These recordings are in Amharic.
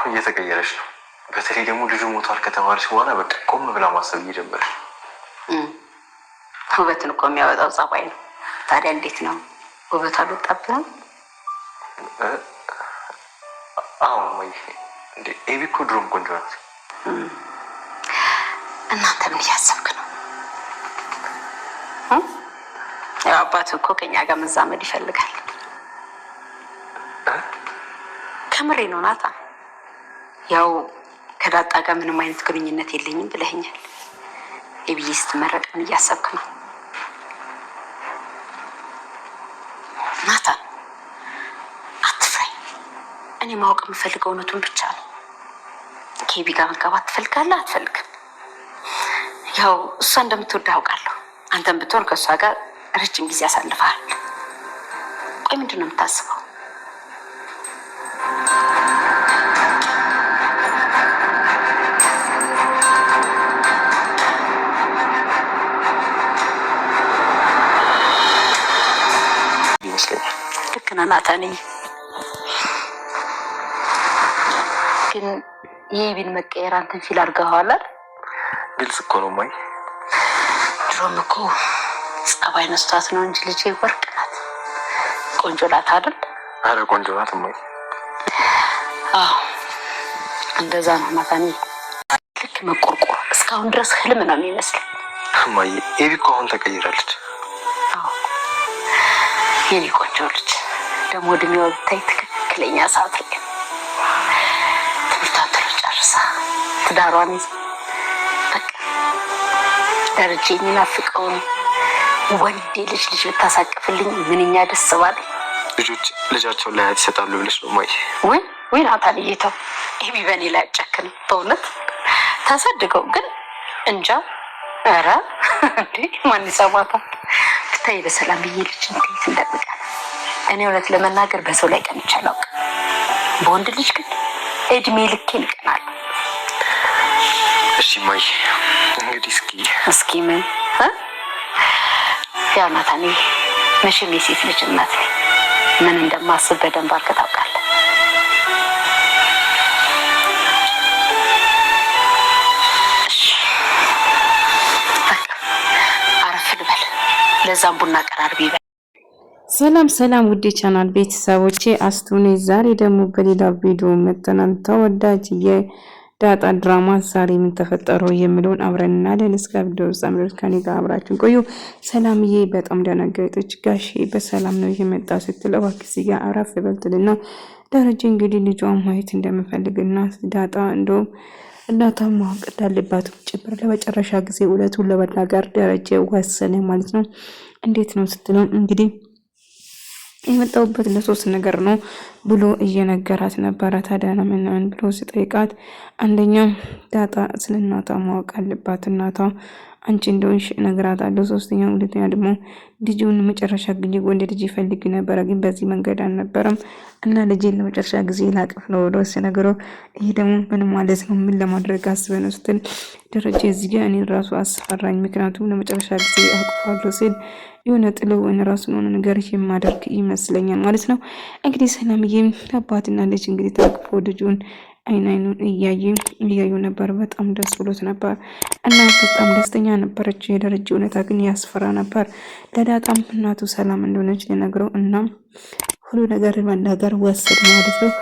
እየተቀየረች ነው። በተለይ ደግሞ ልጁ ሞቷል ከተባለች በኋላ በቃ ቆም ብላ ማሰብ እየጀመረች። ውበትን እኮ የሚያወጣው ጸባይ ነው። ታዲያ እንዴት ነው ውበት አልወጣብህም? አዎ ማይ እንዴ ኤቢ እኮ ድሮም ቆንጆ ናት። እናንተ ምን እያሰብክ ነው? ያው አባቱ እኮ ከኛ ጋር መዛመድ ይፈልጋል። ከምሬ ነው ናታ። ያው ከዳጣ ጋር ምንም አይነት ግንኙነት የለኝም ብለኸኛል። ኤቢዬ ስትመረቅ ምን እያሰብክ ነው? ናታ አትፍራኝ። እኔ ማወቅ የምፈልገው እውነቱን ብቻ ነው። ከኤቢ ጋር መጋባት ትፈልጋለህ አትፈልግም? ያው እሷ እንደምትወድ አውቃለሁ። አንተም ብትሆን ከእሷ ጋር ረጅም ጊዜ አሳልፈሃል። ቆይ ምንድን ነው የምታስበው? ልክ ነህ ናታኔ። ግን የኤቢን መቀየር አንተን ፊል አድርገኸዋል አይደል? ግልጽ እኮ ነው ማይ። ድሮም እኮ ጸባይ ነስቷት ነው እንጂ ልጄ ወርቅ ናት፣ ቆንጆ ናት አይደል? አረ ቆንጆ ናት ማይ። አዎ እንደዛ ነው ናታኔ። ልክ መቆርቆር እስካሁን ድረስ ህልም ነው የሚመስለው ማይ። ኤቢ እኮ አሁን ተቀይራለች። አዎ የኔ ቆንጆ ልጅ ደግሞ እድሜዋ ብታይ ትክክለኛ ሰዓት ላይ ትምህርቷን ቶሎ ጨርሳ ትዳሯን ይዛ በቃ ደረጀ የሚናፍቀውን ወንድ ልጅ ብታሳቅፍልኝ ምንኛ ደስ ባለ። ልጆች ልጃቸውን ላይ ይሰጣሉ ብለሽ ነው ማይ? ወይ ናታንዬ ተው። ኤቢ በእኔ ላይ አጨክንም በእውነት ታሳድገው ግን እንጃ። ኧረ እንዴ ማን ይሰማታል? ብታይ በሰላም ብዬ ልጅ እንዴት እንደምቀና እኔ እውነት ለመናገር በሰው ላይ ቀንቼ አላውቅም። በወንድ ልጅ ግን እድሜ ልኬን እቀናለሁ። እሺ ማይ እንግዲህ እስኪ ምን ያው ናታኔ መቼም የሴት ልጅ እናት ነኝ። ምን እንደማስብ በደንብ አድርገህ ታውቃለህ። አረፍ ልበል፣ ለዛም ቡና ቀራርቢ ይበል። ሰላም ውድ ቻናል ቤተሰቦቼ አስቱ ነኝ። ዛሬ ደግሞ በሌላ ቪዲዮ መጥተናል። ተወዳጅ የዳጣ ድራማ ዛሬ ምን ተፈጠረው የሚለውን አብረን እናያለን። እስከ ቪዲዮ ፍጻሜ ከኔ ጋር አብራችሁን ቆዩ። ሰላምዬ በጣም ደነገጠች። ጋሼ በሰላም ነው የመጣ ስትል እባክህ እዚህ ጋር አረፍ በልትና ደረጀ እንግዲህ ልጇን ማየት እንደምፈልግና ዳጣ እንደውም እናቷ ማወቅ እንዳለባት ጭምር ለመጨረሻ ጊዜ እውነቱን ለመናገር ደረጀ ወሰነ ማለት ነው። እንዴት ነው ስትለው እንግዲህ የመጣሁበት ለሶስት ነገር ነው ብሎ እየነገራት ነበረ። ታዲያ ለምን ብሎ ሲጠይቃት አንደኛ ዳጣ ስለ እናቷ ማወቅ አለባት፣ እናቷ አንቺ እንደሆንሽ እነግራታለሁ። ሶስተኛ ሁለተኛ ደግሞ ልጁን መጨረሻ ጊዜ ወንድ ልጅ ይፈልግ ነበረ፣ ግን በዚህ መንገድ አልነበረም እና ልጄን ለመጨረሻ ጊዜ ላቅፍ ነው ብሎ ሲነግረው ይሄ ደግሞ ምን ማለት ነው? ምን ለማድረግ አስበህ ነው ስትል ደረጀ እዚህ ጋር እኔ ራሱ አስፈራኝ፣ ምክንያቱም ለመጨረሻ ጊዜ አቅፋለሁ ሲል የሆነ ጥለው ወይን ራሱን ሆነ ነገር የማደርግ ይመስለኛል ማለት ነው። እንግዲህ ሰላምዬም አባትና ልጅ እንግዲህ ታቅፎ ልጁን አይኑን እያዩ ነበር። በጣም ደስ ብሎት ነበር እና በጣም ደስተኛ ነበረች። የደረጀ ሁኔታ ግን ያስፈራ ነበር። ለዳጣም እናቱ ሰላም እንደሆነች ሊነግረው እና ሁሉ ነገር መናገር ወሰድ ማለት ነው።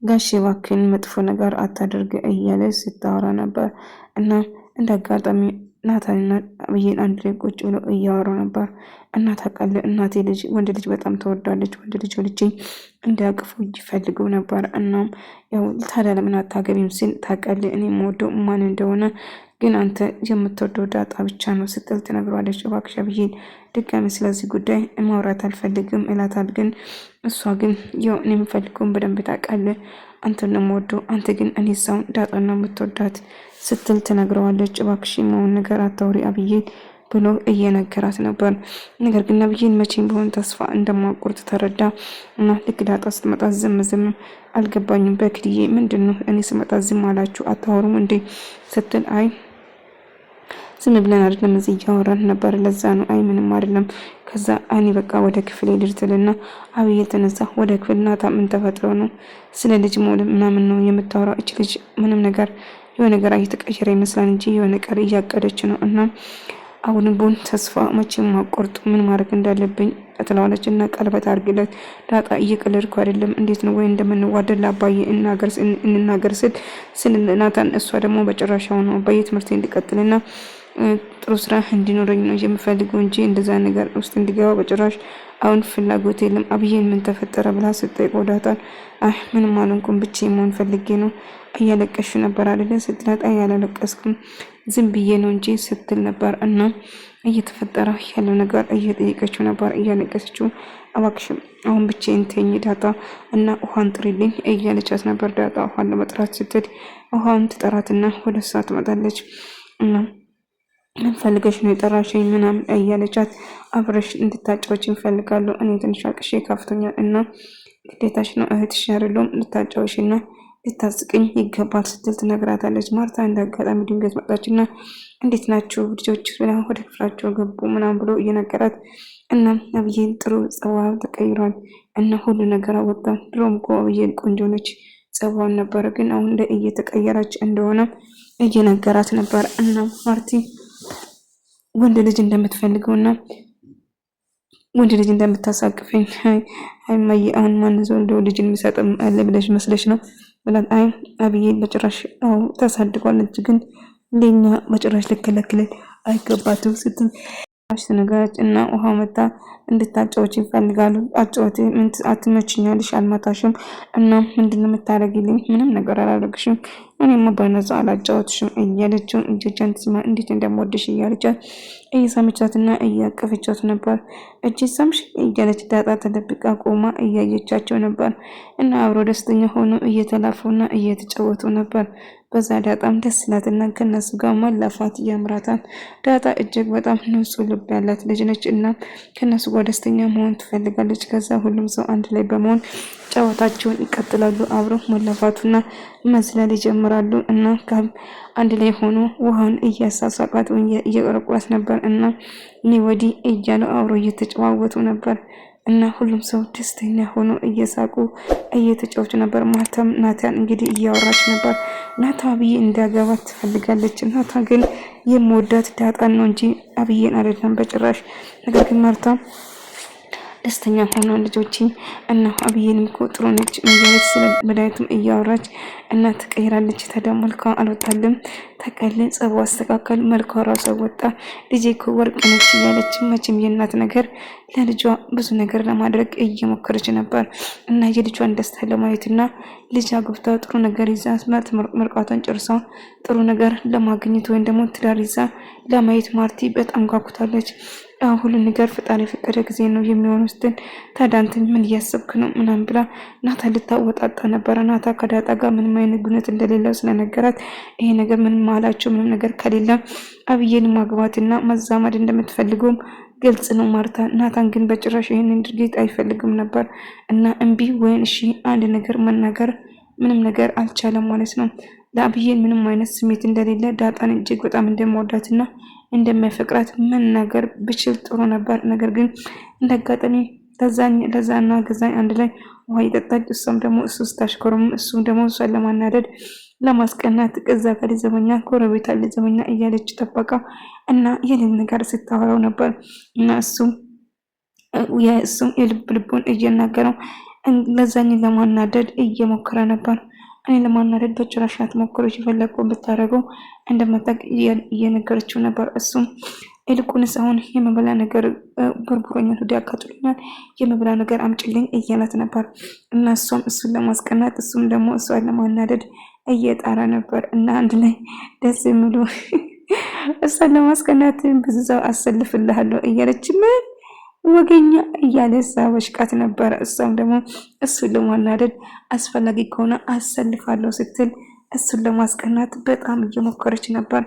ጋሼ እባክህን መጥፎ ነገር አታደርግ እያለ ስታወራ ነበር እና እንደ አጋጣሚ ናታንና አብይን አንድ ላይ ቁጭ ብለው እያወሩ ነበር። እናት አቃለ እናቴ ልጅ ወንድ ልጅ በጣም ተወዳለች፣ ወንድ ልጅ ልጅ እንዲያቅፉ ይፈልገው ነበር። እናም ያው ታዲያ ለምን አታገቢም ሲል ታውቃለህ እኔ የምወደው ማን እንደሆነ ግን አንተ የምትወደው ዳጣ ብቻ ነው ስትል ትነግረዋለች። እባክሽ አብይን ድጋሚ ስለዚህ ጉዳይ ማውራት አልፈልግም እላታል። ግን እሷ ግን ያው እኔ የምፈልገውን በደንብ ታውቃለህ፣ አንተን ነው የምወደው፣ አንተ ግን እኔ ሳውን ዳጣና የምትወዳት ስትል ትነግረዋለች። እባክሽ የማውን ነገር አታውሪ አብይን ብሎ እየነገራት ነበር። ነገር ግን አብይን መቼም ቢሆን ተስፋ እንደማቆርጥ ተረዳ እና ልክ ዳጣ ስትመጣ ዝም አልገባኝም። በክድዬ ምንድነው እኔ ስመጣ ዝም አላችሁ አታወሩም እንዴ ስትል አይ ዝም ብለን አይደለም እዚህ እያወራን ነበር ለዛ ነው አይ ምንም አይደለም ከዛ እኔ በቃ ወደ ክፍል ልድርትልና አብዬ ተነሳ ወደ ክፍል ናታ ምን ተፈጥሮ ነው ስለ ልጅ ሞልም ምናምን ነው የምታወራው እቺ ልጅ ምንም ነገር የሆነ ነገር እየተቀየረ ይመስላል እንጂ የሆነ ነገር እያቀደች ነው እና አሁን ቡን ተስፋ መቼም ማቆርጡ ምን ማድረግ እንዳለብኝ ተተላዋለች እና ቀለበት አርግለት ዳጣ እየቀለድኩ አይደለም እንዴት ነው ወይ እንደምንዋደድ ለአባዬ እንናገር ስል ናታን እሷ ደግሞ በጭራሻው ነው አባዬ ትምህርት እንዲቀጥልና ጥሩ ስራ እንዲኖረኝ ነው የምፈልገው እንጂ እንደዛ ነገር ውስጥ እንዲገባ በጭራሽ አሁን ፍላጎት የለም አብዬን ምን ተፈጠረ ብላ ስትጠይቀው ዳጣን አይ ምንም አልሆንኩም ብቻዬን መሆን ፈልጌ ነው እያለቀሽ ነበር አይደል ስትላት አይ አላለቀስኩም ዝም ብዬ ነው እንጂ ስትል ነበር እና እየተፈጠረ ያለው ነገር እየጠየቀችው ነበር እያለቀሰችው አባክሽ አሁን ብቻዬን ተኝ ዳጣ እና ውሃን ጥሪልኝ እያለቻት ነበር ዳጣ ውሃን ለመጥራት ስትል ውሃን ትጠራትና ወደ እሷ ትመጣለች እና ምን ፈልገሽ ነው የጠራሽኝ ምናምን እያለቻት አብረሽ እንድታጫወች እንፈልጋለሁ እኔ ትንሽ አቅሼ ካፍቶኛል እና ግዴታሽ ነው እህትሽ አይደለም ልታጫወሽና ልታስቅኝ ይገባል ስትል ትነግራታለች ማርታ እንዳጋጣሚ ድንገት መጣችና እንዴት ናችሁ ልጆች ብላ ወደ ክፍላቸው ገቡ ምናምን ብሎ እየነገራት እና አብዬን ጥሩ ጸባዋ ተቀይሯል እና ሁሉ ነገር አወጣ ድሮም እኮ አብዬን ቆንጆ ነች ጸባዋን ነበር ግን አሁን ላይ እየተቀየረች እንደሆነ እየነገራት ነበር እና ማርቲ ወንድ ልጅ እንደምትፈልገውና ወንድ ልጅ እንደምታሳቅፈኝ አይ ማይ አሁን ማን ዘው እንደው ልጅ የሚሰጥም አለ ብለሽ መስለሽ ነው ብላት አይ አብዬ በጭራሽ አው ታሳድጓለች ግን ለኛ በጭራሽ ልከለክለን አይገባትም ስትል አሽነጋች እና ውሃ መጣ እንድታጫወች ይፈልጋሉ አጫወት ምን አትመችኛለሽ አልማታሽም እና ምንድነው የምታረጊልኝ ምንም ነገር አላደርግሽም እኔማ በነፃ አላጫወትሽም እያለችው እጆቿን ትስማ እንዴት እንደምወድሽ እያለቻት እየሳመቻትና እያቀፈቻት ነበር እጅ ሰምሽ እያለች ዳጣ ተደብቃ ቆማ እያየቻቸው ነበር እና አብሮ ደስተኛ ሆኖ እየተላፉና እየተጫወቱ ነበር በዛ ዳጣም ደስ ይላትና ከነሱ ጋር ማላፋት ያምራታል ዳጣ እጅግ በጣም ንጹህ ልብ ያላት ልጅ ነች እና ከነሱ ጋር ደስተኛ መሆን ትፈልጋለች ከዛ ሁሉም ሰው አንድ ላይ በመሆን ጨዋታቸውን ይቀጥላሉ አብረው ማላፋቱና መዝለል ይጀምራሉ እና አንድ ላይ ሆኖ ውሃውን እያሳሳቃት እየቀረቋት ነበር እና እኔ ወዲህ እያሉ አብረው እየተጨዋወቱ ነበር እና ሁሉም ሰው ደስተኛ ሆኖ እየሳቁ እየተጫወቱ ነበር ማርታም ናታን እንግዲህ እያወራች ነበር ናታ አብዬ እንዳገባት ትፈልጋለች ናታ ግን የምወዳት ዳጣን ነው እንጂ አብዬን አይደለም በጭራሽ ነገር ግን ማርታ ደስተኛ ሆኖ ልጆቼ እና አብዬንም እኮ ጥሩ ነች እያለች ስለ መድኃኒቱም እያወራች እና ተቀይራለች ተደሞልካ አልወጣልም ተቀልን ጸባው አስተካከል መልኳ ራሷ ወጣ ልጄ እኮ ወርቅ ነች እያለች መቼም የእናት ነገር ለልጇ ብዙ ነገር ለማድረግ እየሞከረች ነበር እና የልጇን ደስታ ለማየትና ልጅ አግብታ ጥሩ ነገር ይዛ ምርቃቷን ጨርሳ ጥሩ ነገር ለማግኘት ወይም ደግሞ ትዳር ይዛ ለማየት ማርቲ በጣም ጓጉታለች ሁሉ ነገር ፈጣሪ ፈቀደ ጊዜ ነው የሚሆነው ስትል ታዳንተኝ ምን እያሰብክ ነው ምናምን ብላ ናታ ልታወጣጣ ነበር ናታ ከዳጣ ጋር ምንም አይነት ግንኙነት እንደሌለው ስለነገራት ይሄ ነገር ምንም ማላቸው ምንም ነገር ከሌለ አብዬን ማግባትና መዛመድ እንደምትፈልገው ግልጽ ነው ማርታ ናታን ግን በጭራሽ ይሄንን ድርጊት አይፈልግም ነበር እና እንቢ ወይን እሺ አንድ ነገር መናገር ምንም ነገር አልቻለም ማለት ነው ለአብዬን ምንም አይነት ስሜት እንደሌለ ዳጣን እጅግ በጣም እንደምወዳትና እንደማይፈቅራት መናገር ብችል ጥሩ ነበር ነገር ግን እንደጋጠሚ ለዛና ገዛኝ አንድ ላይ ውሃ ይጠጣች እሷም ደግሞ እሱ ስታሽከረም እሱም ደግሞ እሷን ለማናደድ ለማስቀናት ከዛ ጋር ዘመኛ ኮረቤታ ለዘመኛ እያለች ተፈቃ እና የሌለ ነገር ስታወራው ነበር እና እሱም የልቡን እየናገረው ለዛኝ ለማናደድ እየሞከረ ነበር እኔ ለማናደድ በጭራሽ አትሞክሮሽ ይፈለግኩ ብታረገው እንደመጣቅ እየነገረችው ነበር እሱም ይልቁንስ አሁን የመበላ ነገር በርብሮኛል ወዲያ አቃጥሎኛል የመበላ ነገር አምጪልኝ እያላት ነበር እና እሱን ለማስቀናት እሱም ደግሞ እሷን ለማናደድ እየጣራ ነበር እና አንድ ላይ ደስ የሚሉ እሷን ለማስቀናት ብዙ ሰው አሰልፍልሃለሁ እያለች ምን ወገኛ እያለሳ ወሽቃት ነበር እሷም ደግሞ እሱን ለማናደድ አስፈላጊ ከሆነ አሰልፋለሁ ስትል እሱን ለማስቀናት በጣም እየሞከረች ነበር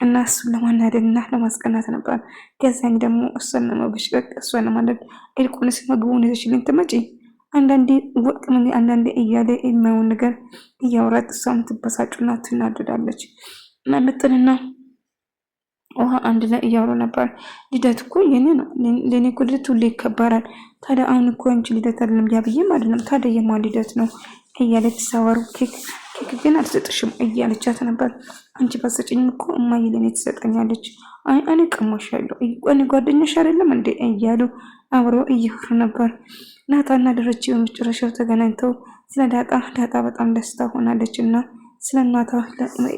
እና እሱን ለማናደድና ለማስቀናት ነበር ከዛኝ ደግሞ እሷን ለማበሽቀቅ እሷን ለማናደድ ይልቁንስ ምግቡን ይዘሽልኝ ትመጪ አንዳንዴ ወቅ ምን አንዳንዴ እያለ የማይሆን ነገር እያወራት እሷም ትበሳጭና ትናደዳለች እና ምጥልና ውሃ አንድ ላይ እያወሩ ነበር። ልደት እኮ የኔ ነው፣ ለኔ እኮ ልደት ሁሌ ይከበራል። ታዲያ አሁን እኮ አንቺ ልደት አይደለም ያብዬም አይደለም፣ ታዲያ የማን ልደት ነው እያለች ሲያወሩ ኬክ ግን አልሰጥሽም እያለቻት ነበር። አንቺ ባሰጭኝ እኮ እማዬ ለኔ ትሰጠኛለች። አይ እኔ ቀማሻለሁ፣ እኔ ጓደኛሽ አይደለም እንዴ እያሉ አብረው እየወሩ ነበር። ናታና ደረጀ በመጨረሻው ተገናኝተው ስለ ዳጣ በጣም ደስታ ሆናለች እና ስለ እናቷ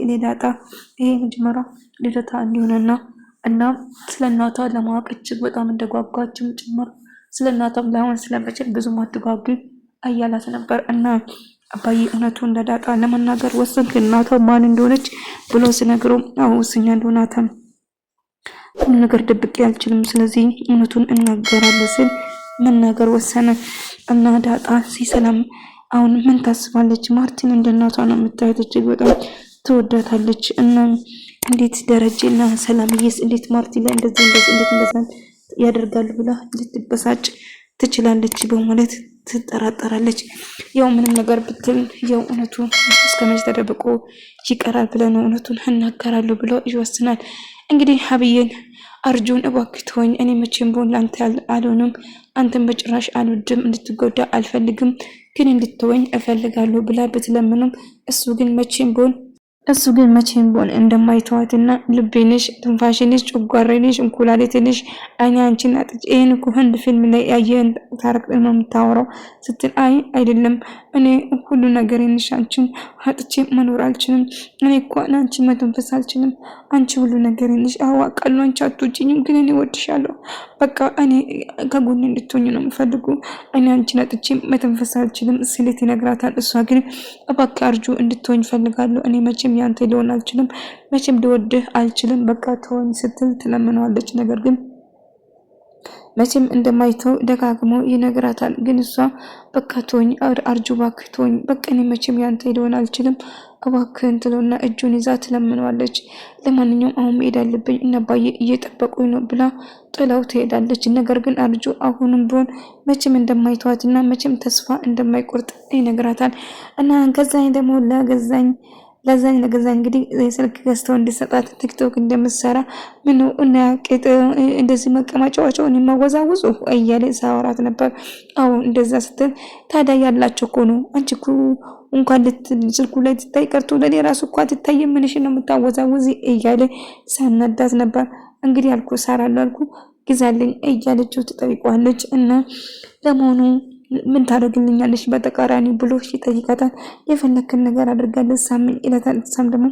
ለዳጣ ይሄ መጀመሪያ ልደታ እንዲሆነና እና ስለ እናቷ ለማወቅ እጅግ በጣም እንደጓጓችም ጭምር ስለ እናቷም ላይሆን ስለመችል ብዙ ማትጓጉ እያላት ነበር። እና አባዬ እውነቱ ለዳጣ ለመናገር ወሰንክ እናቷ ማን እንደሆነች ብሎ ሲነግረው አዎ ወስኛ እንደሆናታም ሁሉ ነገር ደብቄ አልችልም፣ ስለዚህ እውነቱን እናገራለሁ ሲል መናገር ወሰነ። እና ዳጣ ሲሰላም አሁን ምን ታስባለች? ማርቲን እንደ እናቷ ነው የምታዩት፣ እጅግ በጣም ትወዳታለች። እና እንዴት ደረጀና ሰላምዬስ እንዴት ማርቲን ላይ እንደዚህ ያደርጋሉ ብላ ልትበሳጭ ትችላለች በማለት ትጠራጠራለች። ያው ምንም ነገር ብትል ያው እውነቱ እስከመቼ ተደብቆ ይቀራል ብለ ነው እውነቱን እናገራለሁ ብሎ ይወስናል። እንግዲህ አብዬን አርጁን እባክህ ተወኝ፣ እኔ መቼም ቢሆን ላንተ አልሆንም፣ አንተን በጭራሽ አልወድም፣ እንድትጎዳ አልፈልግም፣ ግን እንድትወኝ እፈልጋለሁ ብላ ብትለምንም እሱ ግን መቼም ቢሆን እንደማይተዋትና ልቤ ነሽ፣ ትንፋሽ ነሽ፣ ጨጓራ ነሽ፣ እንኩላሊት ነሽ፣ እኔ አንቺን አጥቼ ይሄን እኮ ህንድ ፊልም ላይ ያየን ታሪክ ነው የምታወራው ስትል አይ አይደለም እኔ ሁሉ ነገር ነሽ፣ አንቺን አጥቼ መኖር አልችልም፣ እኔ እኮ አንቺን መተንፈስ አልችልም፣ አንቺ ሁሉ ነገር ነሽ፣ አዋቃለሁ አንቺ አትወጪኝም፣ ግን እኔ እወድሻለሁ፣ በቃ እኔ ከጎኔ እንድትሆኝ ነው የምፈልገው፣ እኔ አንቺን አጥቼ መተንፈስ አልችልም ስለት ይነግራታል። እሷ ግን እባክህ አርጁ እንድትሆኝ ፈልጋለሁ፣ እኔ መቼም ያንተ ሊሆን አልችልም፣ መቼም ሊወድህ አልችልም፣ በቃ ተወኝ ስትል ትለምነዋለች። ነገር ግን መቼም እንደማይተው ደጋግሞ ይነግራታል። ግን እሷ በቃ ተወኝ አርጁ እባክህ ተወኝ፣ በቃ እኔ መቼም ያንተ ሊሆን አልችልም እባክህን ትለውና እጁን ይዛ ትለምነዋለች። ለማንኛውም አሁን መሄድ አለብኝ እና አባዬ እየጠበቁኝ ነው ብላ ጥላው ትሄዳለች። ነገር ግን አርጁ አሁንም ቢሆን መቼም እንደማይተዋትና መቼም ተስፋ እንደማይቆርጥ ይነግራታል። እና ገዛኝ ደግሞ ለዛኝ እንግዲህ ስልክ ገዝተው እንዲሰጣት ቲክቶክ እንደምትሰራ ምን ነው እና ቄጥ እንደዚህ መቀማጫዋቸውን የማወዛውዙ እያለ ሳወራት ነበር። አዎ እንደዛ ስትል ታዲያ ያላቸው እኮ ነው አንቺ እኮ እንኳን ስልኩ ላይ ትታይ ቀርቶ ለኔ ራሱ እኮ ትታይ ምንሽ ነው የምታወዛውዚ እያለ ሳናዳት ነበር። እንግዲህ አልኩ ሰራለሁ አልኩ ግዛልኝ እያለችው ትጠይቋለች። እና ለመሆኑ ምን ታደርግልኛለሽ በተቃራኒ ብሎ ሲጠይቃታል። የፈለክን ነገር አድርጋለሁ ሳምኝ ይላታል። ሳም ደግሞ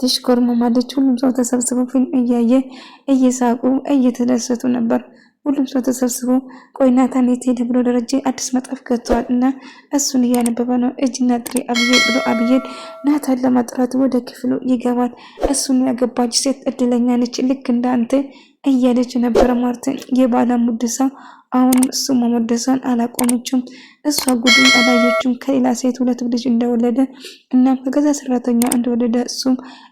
ትሽኮርመማለች። ሁሉም ሰው ተሰብስበው ፊልም እያየ እየሳቁ እየተደሰቱ ነበር። ሁሉም ሰው ተሰብስቦ ቆይ ናታን የት ሄደ ብሎ ደረጀ አዲስ መጽሐፍ ከቷል እና እሱን እያነበበ ነው። እጅና ጥሪ አብዬ ብሎ አብዬን ናታን ለማጥራት ወደ ክፍሉ ይገባል። እሱን ያገባች ሴት እድለኛ ነች ልክ እንዳንተ እያለች ነበረ ማርቲን የባላ ሙድሳ። አሁንም እሱ መሞደሳን አላቆመችም። እሷ ጉዱን አላየችም። ከሌላ ሴት ሁለት ልጅ እንደወለደ እና ከገዛ ሰራተኛ እንደወለደ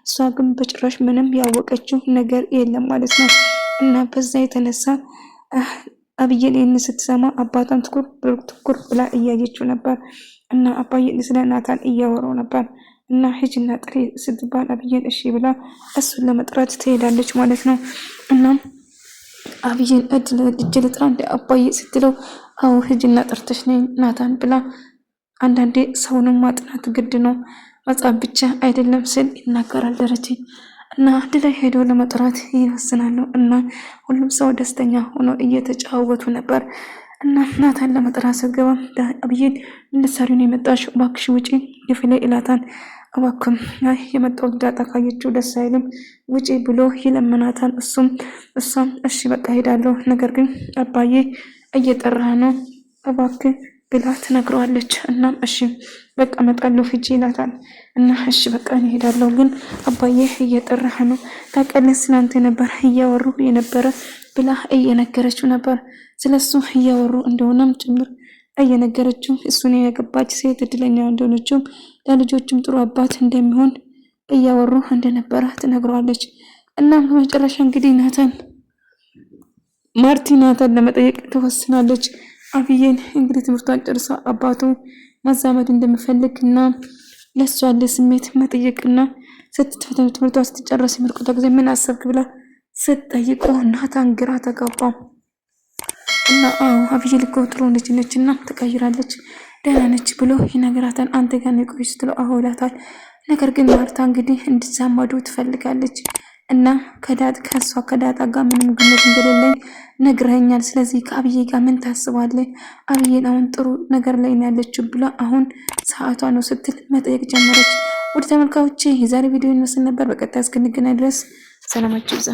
እሷ ግን በጭራሽ ምንም ያወቀችው ነገር የለም ማለት ነው። እና በዛ የተነሳ አብዬን ይህን ስትሰማ አባቷን ትኩር ብላ እያየችው ነበር። እና አባዬ ስለ ናታን እያወራው ነበር። እና ሂጂና ጥሪ ስትባል አብዬን እሺ ብላ እሱን ለመጥራት ትሄዳለች ማለት ነው። እና አብዬን እጅ ልጥራ እንደ አባዬ ስትለው አዎ ሂጂና ጠርተሽ ነኝ ናታን ብላ አንዳንዴ ሰውንም ማጥናት ግድ ነው መጽሐፍ ብቻ አይደለም ስል ይናገራል ደረጀ። እና አንድ ላይ ሄዶ ለመጥራት ይወስናሉ። እና ሁሉም ሰው ደስተኛ ሆኖ እየተጫወቱ ነበር። እና ናታን ለመጥራት ስገባ አብዬን ልትሰሪ ነው የመጣሽው? እባክሽ ውጪ የፍለ ይላታል። እባክም የመጣው ዳጣ ካየችው ደስ አይልም ውጪ ብሎ ይለምናታል። እሷም እሺ በቃ ሄዳለሁ፣ ነገር ግን አባዬ እየጠራ ነው እባክህ ብላ ትነግረዋለች። እናም እሺ በቃ እመጣለሁ ሂጂ ይላታል። እና እሺ በቃ እኔ ሄዳለሁ፣ ግን አባዬ እየጠራህ ነው ታውቃለህ፣ ስላንተ ነበር እያወሩ የነበረ ብላ እየነገረችው ነበር። ስለሱ እያወሩ እንደሆነም ጭምር እየነገረችው እሱን ያገባች ሴት እድለኛ እንደሆነችው ለልጆችም ጥሩ አባት እንደሚሆን እያወሩ እንደነበረ ትነግረዋለች። እና በመጨረሻ እንግዲህ ናታን ለመጠየቅ ትወስናለች። አብዬን እንግዲህ ትምህርቷን ጨርሳ አባቱ ማዛመድ እንደሚፈልግና ለሷ ያለ ስሜት መጠየቅና ስትፈተን ትምህርቷ ስትጨርስ ምርቁታ ጊዜ ምን አሰብክ ብላ ስትጠይቀው ናታን ግራ ተጋባ እና አብዬ ልኮ ጥሩ ልጅ ነችና ተቀይራለች ደህና ነች ብሎ ይነግራታል። አንተ ጋር ነው ቆይ ስትለው አውላታል። ነገር ግን ማርታ እንግዲህ እንድትዛመዱ ትፈልጋለች እና ከሷ ከዳጣ ጋር ምንም ግንኙነት እንደሌለኝ ነግረኛል። ስለዚህ ከአብዬ ጋር ምን ታስባለህ? አብዬን አሁን ጥሩ ነገር ላይ ነው ያለችው ብላ አሁን ሰዓቷ ነው ስትል መጠየቅ ጀመረች። ወደ ተመልካቾቼ የዛሬ ቪዲዮ ይመስል ነበር። በቀጣይ እስክንገናኝ ድረስ ሰላማችሁ ይብዛ።